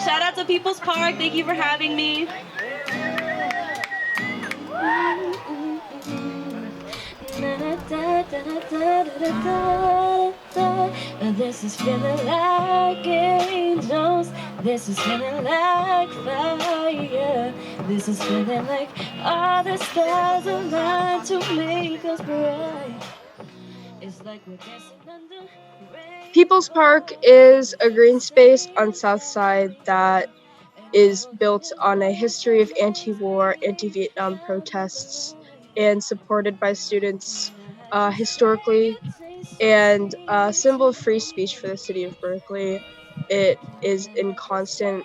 Shout out to People's Park. Thank you for having me. This is feeling like angels. This is feeling like fire. This is feeling like all the stars align to make us bright. It's like we're dancing under rain. People's Park is a green space on South Side that is built on a history of anti-war, anti-Vietnam protests and supported by students historically, and a symbol of free speech for the city of Berkeley. It is in constant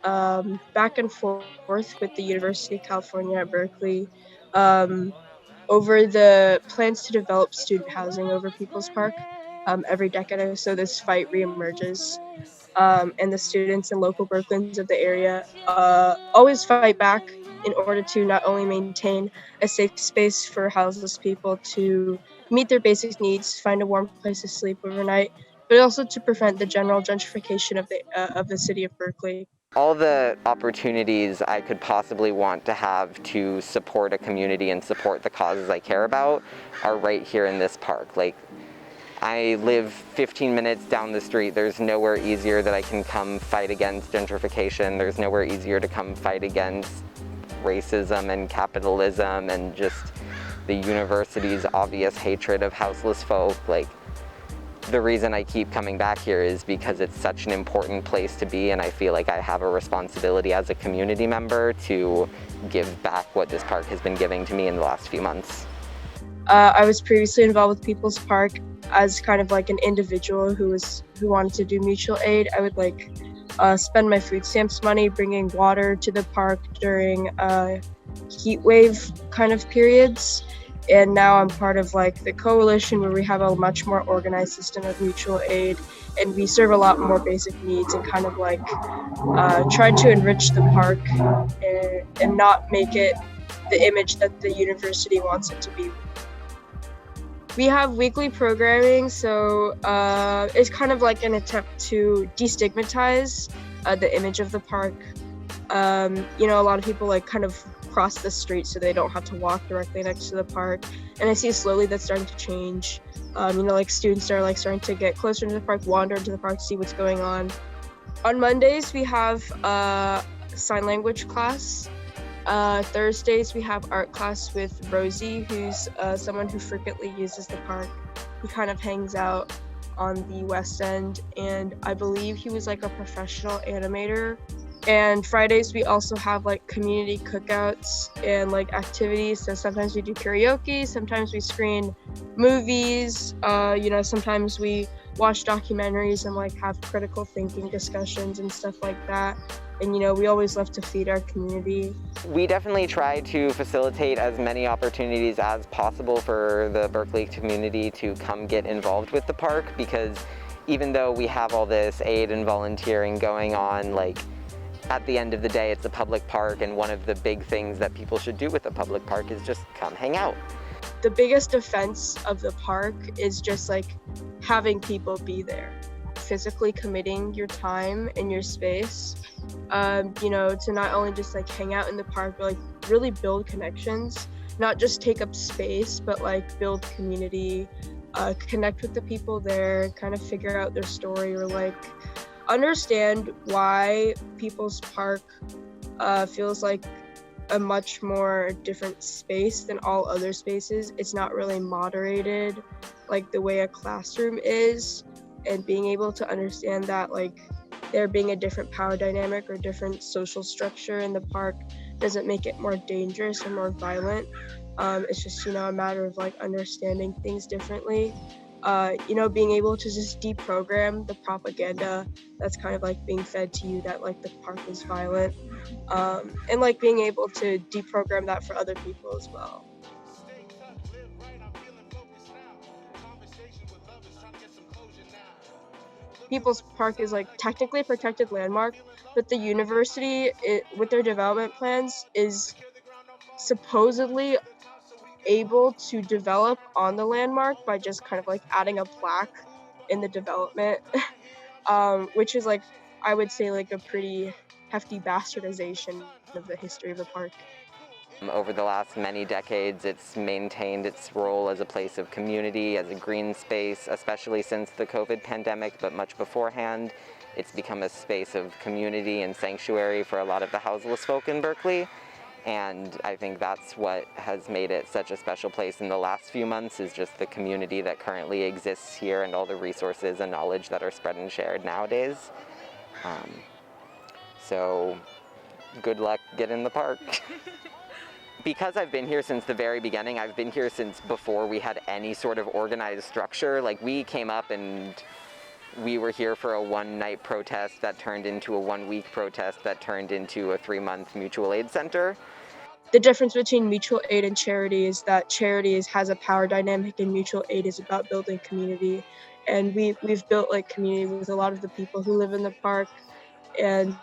back and forth with the University of California at Berkeley over the plans to develop student housing over People's Park. Every decade or so, this fight reemerges, and the students and local Berkelians of the area always fight back in order to not only maintain a safe space for houseless people to meet their basic needs, find a warm place to sleep overnight, but also to prevent the general gentrification of the city of Berkeley. All the opportunities I could possibly want to have to support a community and support the causes I care about are right here in this park. Like, I live 15 minutes down the street. There's nowhere easier that I can come fight against gentrification. There's nowhere easier to come fight against racism and capitalism and just the university's obvious hatred of houseless folk. Like, the reason I keep coming back here is because it's such an important place to be, and I feel like I have a responsibility as a community member to give back what this park has been giving to me in the last few months. I was previously involved with People's Park as kind of like an individual who wanted to do mutual aid. I would spend my food stamps money bringing water to the park during heat wave kind of periods. And now I'm part of the coalition where we have a much more organized system of mutual aid, and we serve a lot more basic needs and kind of try to enrich the park and not make it the image that the university wants it to be. We have weekly programming, so it's kind of like an attempt to destigmatize the image of the park. A lot of people kind of cross the street so they don't have to walk directly next to the park, and I see slowly that's starting to change. Students are starting to get closer to the park, wander into the park, see what's going on. On Mondays we have sign language class. Thursdays we have art class with Rosie, who's someone who frequently uses the park. He kind of hangs out on the West End, and I believe he was a professional animator. And Fridays we also have community cookouts and activities. So sometimes we do karaoke, sometimes we screen movies, sometimes we watch documentaries and have critical thinking discussions and stuff like that. And we always love to feed our community. We definitely try to facilitate as many opportunities as possible for the Berkeley community to come get involved with the park, because even though we have all this aid and volunteering going on, at the end of the day, it's a public park, and one of the big things that people should do with a public park is just come hang out. The biggest offense of the park is just having people be there, physically committing your time and your space, to not only just hang out in the park, but really build connections, not just take up space, but build community, connect with the people there, kind of figure out their story, or understand why People's Park feels like a much more different space than all other spaces. It's not really moderated the way a classroom is, and being able to understand that there being a different power dynamic or different social structure in the park doesn't make it more dangerous or more violent. It's just a matter of understanding things differently. Being able to just deprogram the propaganda that's kind of being fed to you that the park is violent, and being able to deprogram that for other people as well. People's Park is technically a protected landmark, but the university, with their development plans, is supposedly able to develop on the landmark by just kind of adding a plaque in the development, which is I would say like a pretty hefty bastardization of the history of the park. Over the last many decades, it's maintained its role as a place of community, as a green space, especially since the COVID pandemic, but much beforehand. It's become a space of community and sanctuary for a lot of the houseless folk in Berkeley. And I think that's what has made it such a special place in the last few months, is just the community that currently exists here and all the resources and knowledge that are spread and shared nowadays. So good luck getting in the park. Because I've been here since the very beginning, I've been here since before we had any sort of organized structure. Like, we came up and we were here for a one-night protest that turned into a one-week protest that turned into a 3-month mutual aid center. The difference between mutual aid and charity is that charity has a power dynamic and mutual aid is about building community. And we've built like community with a lot of the people who live in the park, and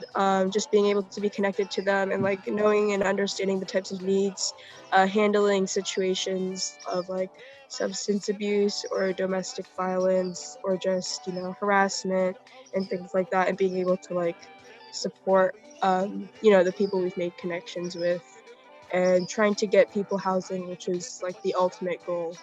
just being able to be connected to them and like knowing and understanding the types of needs, handling situations of like substance abuse or domestic violence or just harassment and things like that, and being able to like support the people we've made connections with and trying to get people housing, which is like the ultimate goal.